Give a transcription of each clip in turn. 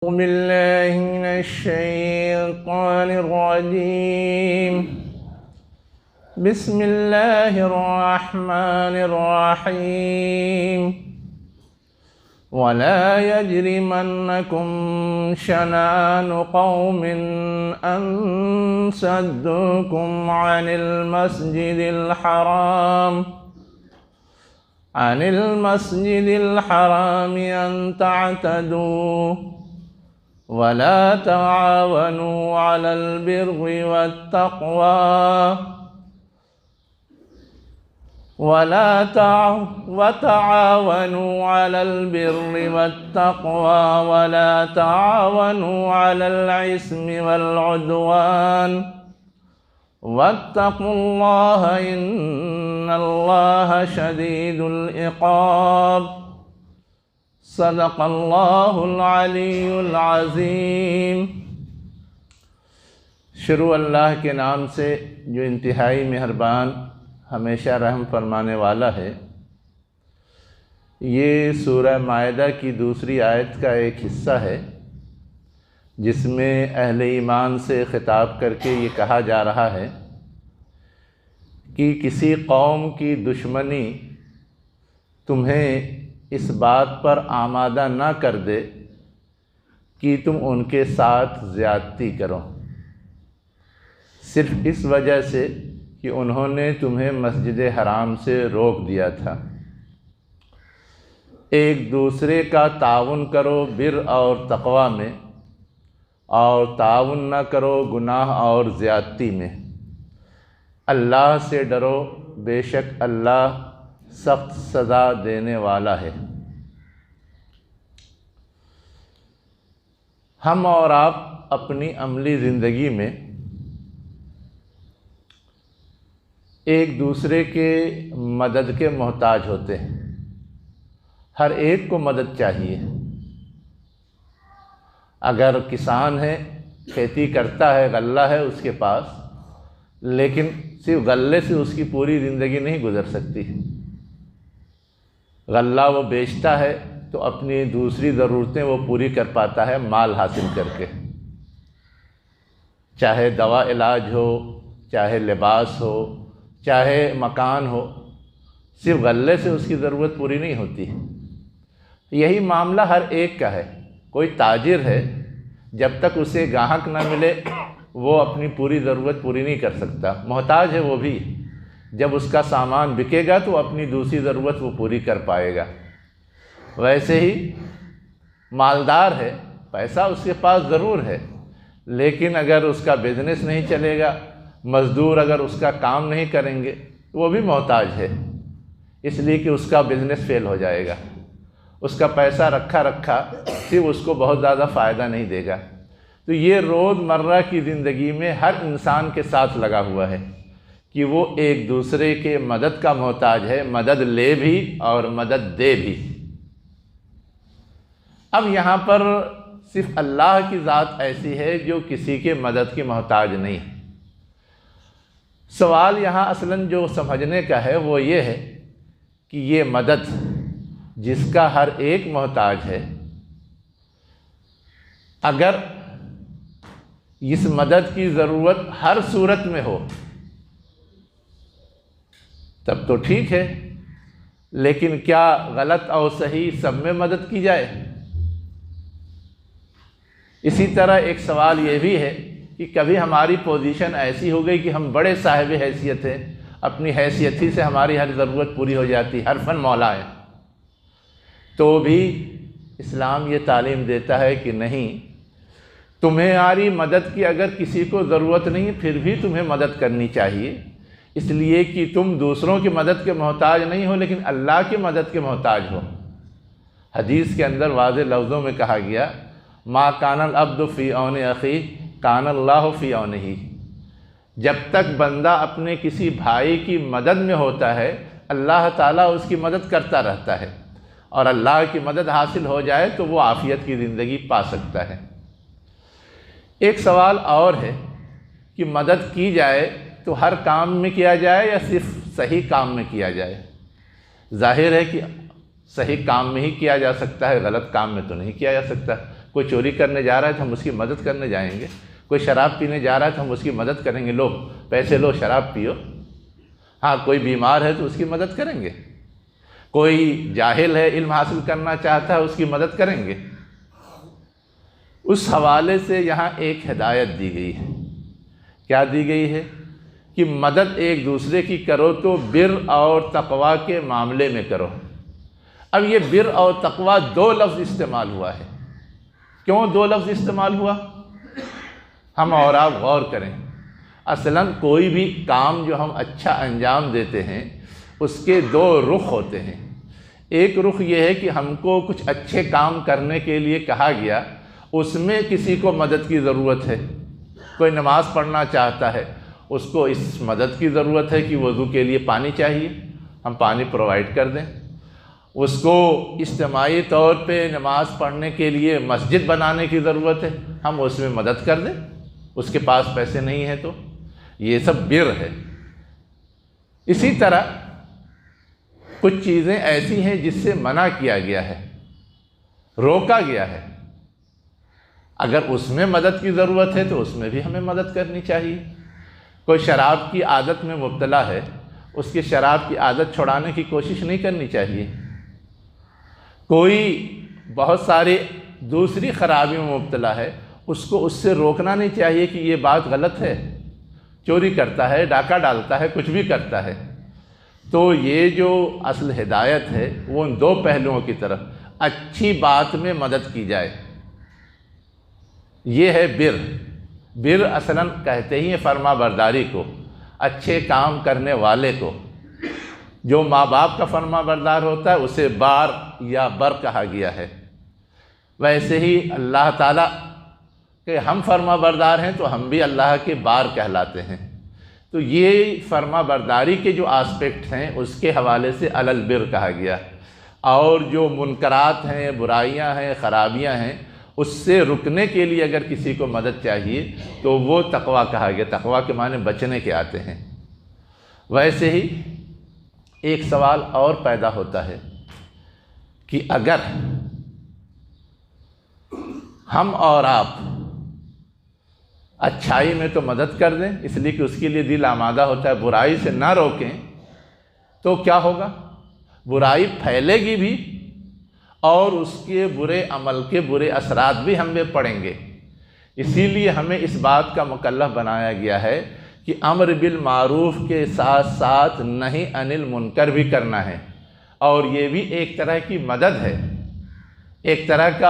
بالله من الشيطان الرجيم. بسم الله الرحمن الرحيم. ولا يجرمنكم شنآن قوم أن صدوكم عن المسجد الحرام أن تعتدوا ولا تعاونوا على البر وتعاونوا على البر والتقوى ولا تعاونوا على الإثم والعدوان واتقوا الله إن الله شديد العقاب. صدق اللہ العلی العظیم. شروع اللہ کے نام سے جو انتہائی مہربان ہمیشہ رحم فرمانے والا ہے. یہ سورہ مائدہ کی دوسری آیت کا ایک حصہ ہے جس میں اہل ایمان سے خطاب کر کے یہ کہا جا رہا ہے کہ کسی قوم کی دشمنی تمہیں اس بات پر آمادہ نہ کر دے کہ تم ان کے ساتھ زیادتی کرو، صرف اس وجہ سے کہ انہوں نے تمہیں مسجد حرام سے روک دیا تھا. ایک دوسرے کا تعاون کرو بر اور تقوی میں، اور تعاون نہ کرو گناہ اور زیادتی میں. اللہ سے ڈرو، بے شک اللہ سخت سزا دینے والا ہے. ہم اور آپ اپنی عملی زندگی میں ایک دوسرے کے مدد کے محتاج ہوتے ہیں. ہر ایک کو مدد چاہیے. اگر کسان ہے، کھیتی کرتا ہے، غلہ ہے اس کے پاس، لیکن صرف غلے سے اس کی پوری زندگی نہیں گزر سکتی. غلہ وہ بیچتا ہے تو اپنی دوسری ضرورتیں وہ پوری کر پاتا ہے مال حاصل کر کے، چاہے دوا علاج ہو، چاہے لباس ہو، چاہے مکان ہو. صرف غلے سے اس کی ضرورت پوری نہیں ہوتی. یہی معاملہ ہر ایک کا ہے. کوئی تاجر ہے، جب تک اسے گاہک نہ ملے وہ اپنی پوری ضرورت پوری نہیں کر سکتا. محتاج ہے وہ بھی. جب اس کا سامان بکے گا تو اپنی دوسری ضرورت وہ پوری کر پائے گا. ویسے ہی مالدار ہے، پیسہ اس کے پاس ضرور ہے، لیکن اگر اس کا بزنس نہیں چلے گا، مزدور اگر اس کا کام نہیں کریں گے تو وہ بھی محتاج ہے، اس لیے کہ اس کا بزنس فیل ہو جائے گا. اس کا پیسہ رکھا صرف اس کو بہت زیادہ فائدہ نہیں دے گا. تو یہ روز مرہ کی زندگی میں ہر انسان کے ساتھ لگا ہوا ہے کہ وہ ایک دوسرے کے مدد کا محتاج ہے، مدد لے بھی اور مدد دے بھی. اب یہاں پر صرف اللہ کی ذات ایسی ہے جو کسی کے مدد کی محتاج نہیں ہے. سوال یہاں اصلاً جو سمجھنے کا ہے وہ یہ ہے کہ یہ مدد جس کا ہر ایک محتاج ہے، اگر اس مدد کی ضرورت ہر صورت میں ہو تب تو ٹھیک ہے، لیکن کیا غلط اور صحیح سب میں مدد کی جائے؟ اسی طرح ایک سوال یہ بھی ہے کہ کبھی ہماری پوزیشن ایسی ہو گئی کہ ہم بڑے صاحب حیثیت ہیں، اپنی حیثیت ہی سے ہماری ہر ضرورت پوری ہو جاتی، ہر فن مولا ہے، تو بھی اسلام یہ تعلیم دیتا ہے کہ نہیں، تمہاری مدد کی اگر کسی کو ضرورت نہیں پھر بھی تمہیں مدد کرنی چاہیے، اس لیے کہ تم دوسروں کی مدد کے محتاج نہیں ہو لیکن اللہ کی مدد کے محتاج ہو. حدیث کے اندر واضح لفظوں میں کہا گیا، ما کان العبد فی عون اخیہ کان اللہ فی عونہ. جب تک بندہ اپنے کسی بھائی کی مدد میں ہوتا ہے اللہ تعالیٰ اس کی مدد کرتا رہتا ہے، اور اللہ کی مدد حاصل ہو جائے تو وہ عافیت کی زندگی پا سکتا ہے. ایک سوال اور ہے کہ مدد کی جائے تو ہر کام میں کیا جائے یا صرف صحیح کام میں کیا جائے؟ ظاہر ہے کہ صحیح کام میں ہی کیا جا سکتا ہے، غلط کام میں تو نہیں کیا جا سکتا. کوئی چوری کرنے جا رہا ہے تو ہم اس کی مدد کرنے جائیں گے، کوئی شراب پینے جا رہا ہے تو ہم اس کی مدد کریں گے، لو پیسے لو شراب پیو۔ ہاں کوئی بیمار ہے تو اس کی مدد کریں گے، کوئی جاہل ہے علم حاصل کرنا چاہتا ہے اس کی مدد کریں گے۔ اس حوالے سے یہاں ایک ہدایت دی گئی ہے۔ کیا دی گئی ہے؟ کہ مدد ایک دوسرے کی کرو تو بر اور تقوی کے معاملے میں کرو۔ اب یہ بر اور تقوی دو لفظ استعمال ہوا ہے۔ کیوں دو لفظ استعمال ہوا؟ ہم اور آپ غور کریں۔ اصلاً کوئی بھی کام جو ہم اچھا انجام دیتے ہیں اس کے دو رخ ہوتے ہیں۔ ایک رخ یہ ہے کہ ہم کو کچھ اچھے کام کرنے کے لیے کہا گیا، اس میں کسی کو مدد کی ضرورت ہے، کوئی نماز پڑھنا چاہتا ہے اس کو اس مدد کی ضرورت ہے کہ وضو کے لیے پانی چاہیے، ہم پانی پرووائڈ کر دیں۔ اس کو اجتماعی طور پہ نماز پڑھنے کے لیے مسجد بنانے کی ضرورت ہے، ہم اس میں مدد کر دیں، اس کے پاس پیسے نہیں ہیں تو۔ یہ سب بر ہے۔ اسی طرح کچھ چیزیں ایسی ہیں جس سے منع کیا گیا ہے، روکا گیا ہے، اگر اس میں مدد کی ضرورت ہے تو اس میں بھی ہمیں مدد کرنی چاہیے۔ کوئی شراب کی عادت میں مبتلا ہے، اس کی شراب کی عادت چھڑانے کی کوشش نہیں کرنی چاہیے۔ کوئی بہت ساری دوسری خرابیوں میں مبتلا ہے، اس کو اس سے روکنا نہیں چاہیے کہ یہ بات غلط ہے، چوری کرتا ہے، ڈاکہ ڈالتا ہے، کچھ بھی کرتا ہے۔ تو یہ جو اصل ہدایت ہے وہ ان دو پہلوؤں کی طرف، اچھی بات میں مدد کی جائے، یہ ہے بر۔ بر اصلاً کہتے ہی ہیں فرما برداری کو، اچھے کام کرنے والے کو۔ جو ماں باپ کا فرما بردار ہوتا ہے اسے بار یا بر کہا گیا ہے۔ ویسے ہی اللہ تعالیٰ کہ ہم فرما بردار ہیں تو ہم بھی اللہ کے بار کہلاتے ہیں۔ تو یہ فرما برداری کے جو آسپیکٹ ہیں اس کے حوالے سے علی البر کہا گیا، اور جو منکرات ہیں، برائیاں ہیں، خرابیاں ہیں، اس سے رکنے کے لیے اگر کسی کو مدد چاہیے تو وہ تقویٰ کہا گیا۔ تقویٰ کے معنی بچنے کے آتے ہیں۔ ویسے ہی ایک سوال اور پیدا ہوتا ہے کہ اگر ہم اور آپ اچھائی میں تو مدد کر دیں، اس لیے کہ اس کے لیے دل آمادہ ہوتا ہے، برائی سے نہ روکیں تو کیا ہوگا؟ برائی پھیلے گی بھی اور اس کے برے عمل کے برے اثرات بھی ہم پہ پڑیں گے۔ اسی لیے ہمیں اس بات کا مکلف بنایا گیا ہے کہ امر بالمعروف کے ساتھ ساتھ نہی عن المنکر بھی کرنا ہے، اور یہ بھی ایک طرح کی مدد ہے، ایک طرح کا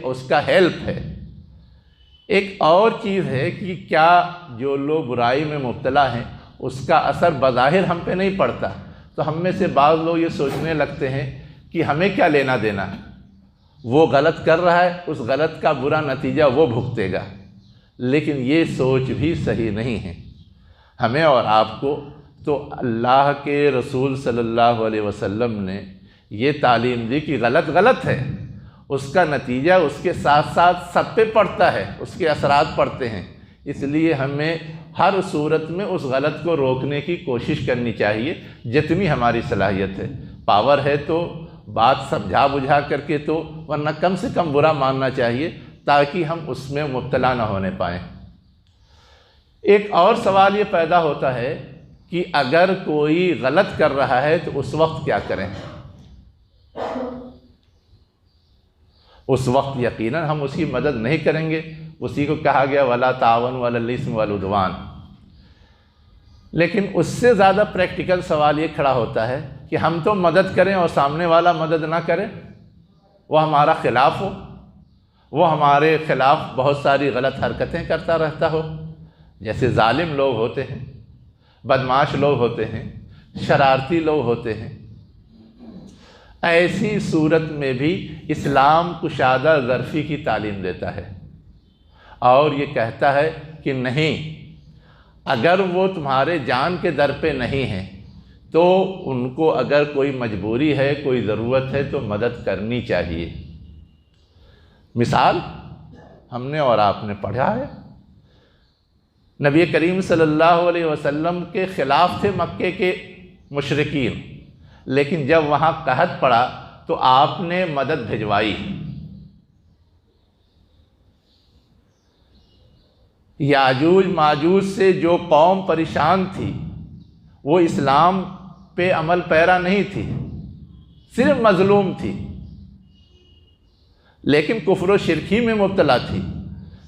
اس کا ہیلپ ہے۔ ایک اور چیز ہے کہ کیا جو لوگ برائی میں مبتلا ہیں اس کا اثر بظاہر ہم پہ نہیں پڑتا، تو ہم میں سے بعض لوگ یہ سوچنے لگتے ہیں کہ ہمیں کیا لینا دینا، وہ غلط کر رہا ہے، اس غلط کا برا نتیجہ وہ بھگتے گا۔ لیکن یہ سوچ بھی صحیح نہیں ہے۔ ہمیں اور آپ کو تو اللہ کے رسول صلی اللہ علیہ وسلم نے یہ تعلیم دی کہ غلط غلط ہے، اس کا نتیجہ اس کے ساتھ ساتھ سب پہ پڑتا ہے، اس کے اثرات پڑتے ہیں۔ اس لیے ہمیں ہر صورت میں اس غلط کو روکنے کی کوشش کرنی چاہیے جتنی ہماری صلاحیت ہے۔ پاور ہے تو بات سمجھا بجھا کر کے تو، ورنہ کم سے کم برا ماننا چاہیے تاکہ ہم اس میں مبتلا نہ ہونے پائیں۔ ایک اور سوال یہ پیدا ہوتا ہے کہ اگر کوئی غلط کر رہا ہے تو اس وقت کیا کریں؟ اس وقت یقیناً ہم اس کی مدد نہیں کریں گے، اسی کو کہا گیا وَلَا تَعَاوَنُوا عَلَى الْإِثْمِ وَالْعُدْوَانِ۔ لیکن اس سے زیادہ پریکٹیکل سوال یہ کھڑا ہوتا ہے کہ ہم تو مدد کریں اور سامنے والا مدد نہ کرے، وہ ہمارا خلاف ہو، وہ ہمارے خلاف بہت ساری غلط حرکتیں کرتا رہتا ہو، جیسے ظالم لوگ ہوتے ہیں، بدمعاش لوگ ہوتے ہیں، شرارتی لوگ ہوتے ہیں۔ ایسی صورت میں بھی اسلام کشادہ ظرفی کی تعلیم دیتا ہے، اور یہ کہتا ہے کہ نہیں، اگر وہ تمہارے جان کے در پہ نہیں ہیں تو ان کو اگر کوئی مجبوری ہے، کوئی ضرورت ہے تو مدد کرنی چاہیے۔ مثال ہم نے اور آپ نے پڑھا ہے، نبی کریم صلی اللہ علیہ وسلم کے خلاف تھے مکے کے مشرکین، لیکن جب وہاں قحط پڑا تو آپ نے مدد بھجوائی۔ یاجوج ماجوج سے جو قوم پریشان تھی وہ اسلام پہ عمل پیرا نہیں تھی، صرف مظلوم تھی، لیکن کفر و شرکی میں مبتلا تھی،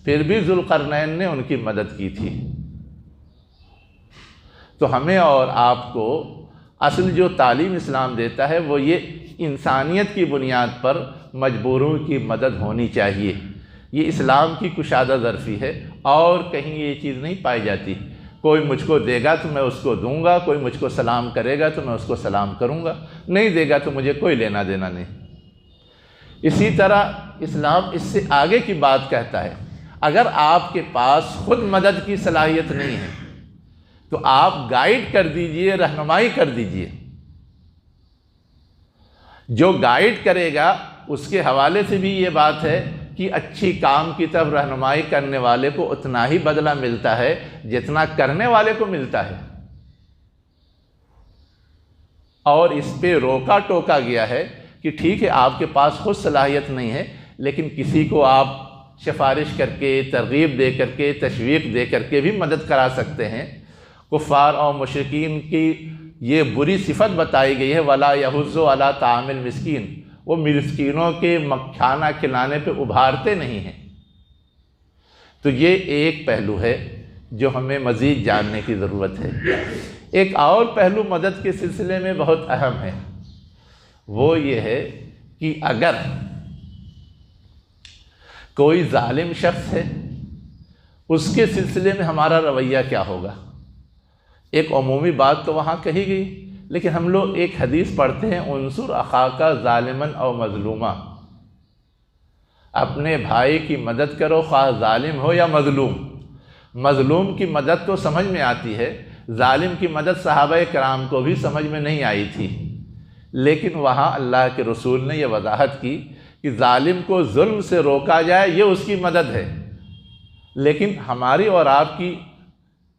پھر بھی ذوالقرنین نے ان کی مدد کی تھی۔ تو ہمیں اور آپ کو اصل جو تعلیم اسلام دیتا ہے وہ یہ انسانیت کی بنیاد پر مجبوروں کی مدد ہونی چاہیے۔ یہ اسلام کی کشادہ ظرفی ہے، اور کہیں یہ چیز نہیں پائی جاتی۔ کوئی مجھ کو دے گا تو میں اس کو دوں گا، کوئی مجھ کو سلام کرے گا تو میں اس کو سلام کروں گا، نہیں دے گا تو مجھے کوئی لینا دینا نہیں۔ اسی طرح اسلام اس سے آگے کی بات کہتا ہے، اگر آپ کے پاس خود مدد کی صلاحیت نہیں ہے تو آپ گائیڈ کر دیجئے، رہنمائی کر دیجئے۔ جو گائیڈ کرے گا اس کے حوالے سے بھی یہ بات ہے کہ اچھی کام کی طرف رہنمائی کرنے والے کو اتنا ہی بدلہ ملتا ہے جتنا کرنے والے کو ملتا ہے، اور اس پہ روکا ٹوکا گیا ہے کہ ٹھیک ہے آپ کے پاس خود صلاحیت نہیں ہے، لیکن کسی کو آپ سفارش کر کے، ترغیب دے کر کے، تشویق دے کر کے بھی مدد کرا سکتے ہیں۔ کفار اور مشرکین کی یہ بری صفت بتائی گئی ہے، وَلَا يَحُضُّ عَلَىٰ طَعَامِ الْمِسْكِينِ، وہ مسکینوں کے کھانا کھلانے پہ ابھارتے نہیں ہیں۔ تو یہ ایک پہلو ہے جو ہمیں مزید جاننے کی ضرورت ہے۔ ایک اور پہلو مدد کے سلسلے میں بہت اہم ہے، وہ یہ ہے کہ اگر کوئی ظالم شخص ہے اس کے سلسلے میں ہمارا رویہ کیا ہوگا۔ ایک عمومی بات تو وہاں کہی گئی، لیکن ہم لوگ ایک حدیث پڑھتے ہیں، انصر اخاک ظالما او مظلوما، اپنے بھائی کی مدد کرو خواہ ظالم ہو یا مظلوم۔ مظلوم کی مدد تو سمجھ میں آتی ہے، ظالم کی مدد صحابہ کرام کو بھی سمجھ میں نہیں آئی تھی، لیکن وہاں اللہ کے رسول نے یہ وضاحت کی کہ ظالم کو ظلم سے روکا جائے، یہ اس کی مدد ہے۔ لیکن ہماری اور آپ کی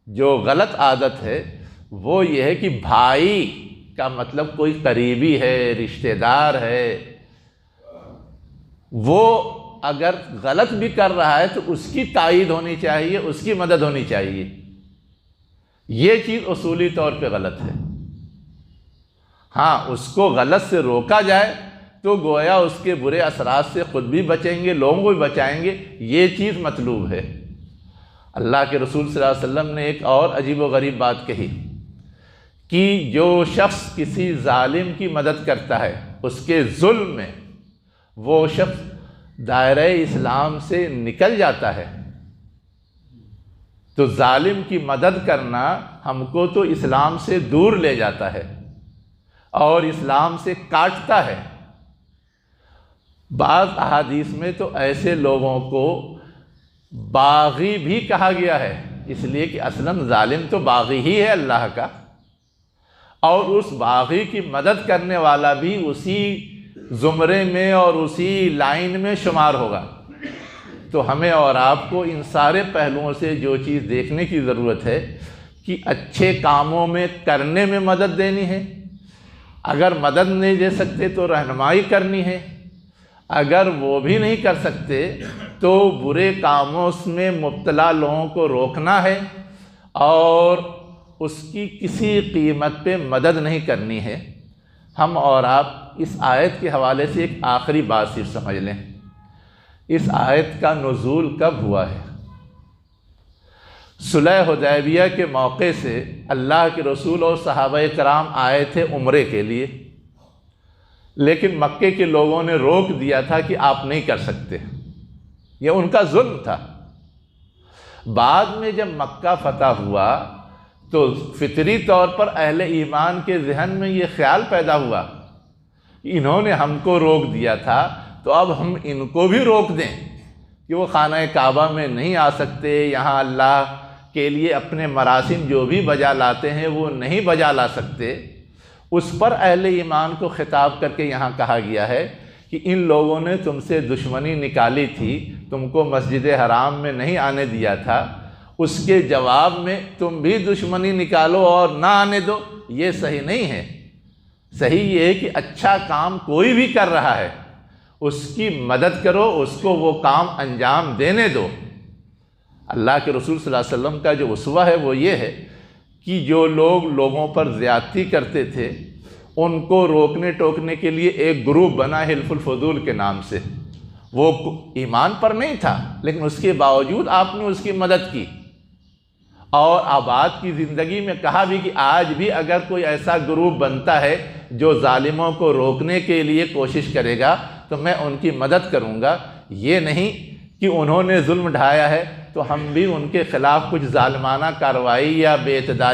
جو غلط عادت ہے وہ یہ ہے کہ بھائی کا مطلب کوئی قریبی ہے، رشتہ دار ہے، وہ اگر غلط بھی کر رہا ہے تو اس کی تائید ہونی چاہیے، اس کی مدد ہونی چاہیے۔ یہ چیز اصولی طور پہ غلط ہے۔ ہاں، اس کو غلط سے روکا جائے تو گویا اس کے برے اثرات سے خود بھی بچیں گے، لوگوں کو بھی بچائیں گے، یہ چیز مطلوب ہے۔ اللہ کے رسول صلی اللہ علیہ وسلم نے ایک اور عجیب و غریب بات کہی کہ جو شخص کسی ظالم کی مدد کرتا ہے اس کے ظلم میں، وہ شخص دائرہ اسلام سے نکل جاتا ہے۔ تو ظالم کی مدد کرنا ہم کو تو اسلام سے دور لے جاتا ہے اور اسلام سے کاٹتا ہے۔ بعض احادیث میں تو ایسے لوگوں کو باغی بھی کہا گیا ہے، اس لیے کہ اصلاً ظالم تو باغی ہی ہے اللہ کا، اور اس باغی کی مدد کرنے والا بھی اسی زمرے میں اور اسی لائن میں شمار ہوگا۔ تو ہمیں اور آپ کو ان سارے پہلوؤں سے جو چیز دیکھنے کی ضرورت ہے کہ اچھے کاموں میں کرنے میں مدد دینی ہے، اگر مدد نہیں دے سکتے تو رہنمائی کرنی ہے، اگر وہ بھی نہیں کر سکتے تو برے کاموں میں مبتلا لوگوں کو روکنا ہے اور اس کی کسی قیمت پہ مدد نہیں کرنی ہے۔ ہم اور آپ اس آیت کے حوالے سے ایک آخری بات صرف سمجھ لیں، اس آیت کا نزول کب ہوا ہے؟ صلح حدیبیہ کے موقع سے اللہ کے رسول اور صحابہ کرام آئے تھے عمرے کے لیے، لیکن مکے کے لوگوں نے روک دیا تھا کہ آپ نہیں کر سکتے، یہ ان کا ظلم تھا۔ بعد میں جب مکہ فتح ہوا تو فطری طور پر اہل ایمان کے ذہن میں یہ خیال پیدا ہوا کہ انہوں نے ہم کو روک دیا تھا تو اب ہم ان کو بھی روک دیں کہ وہ خانہ کعبہ میں نہیں آ سکتے، یہاں اللہ کے لیے اپنے مراسم جو بھی بجا لاتے ہیں وہ نہیں بجا لا سکتے۔ اس پر اہل ایمان کو خطاب کر کے یہاں کہا گیا ہے کہ ان لوگوں نے تم سے دشمنی نکالی تھی، تم کو مسجد حرام میں نہیں آنے دیا تھا، اس کے جواب میں تم بھی دشمنی نکالو اور نہ آنے دو، یہ صحیح نہیں ہے۔ صحیح یہ ہے کہ اچھا کام کوئی بھی کر رہا ہے اس کی مدد کرو، اس کو وہ کام انجام دینے دو۔ اللہ کے رسول صلی اللہ علیہ وسلم کا جو اسوہ ہے وہ یہ ہے کہ جو لوگ لوگوں پر زیادتی کرتے تھے ان کو روکنے ٹوکنے کے لیے ایک گروپ بنا حلف الفضول کے نام سے. وہ ایمان پر نہیں تھا لیکن اس کے باوجود آپ نے اس کی مدد کی. اور آباد کی زندگی میں کہا بھی کہ آج بھی اگر کوئی ایسا گروپ بنتا ہے جو ظالموں کو روکنے کے لیے کوشش کرے گا تو میں ان کی مدد کروں گا. یہ نہیں کہ انہوں نے ظلم ڈھایا ہے تو ہم بھی ان کے خلاف کچھ ظالمانہ کارروائی یا بے اعتدالی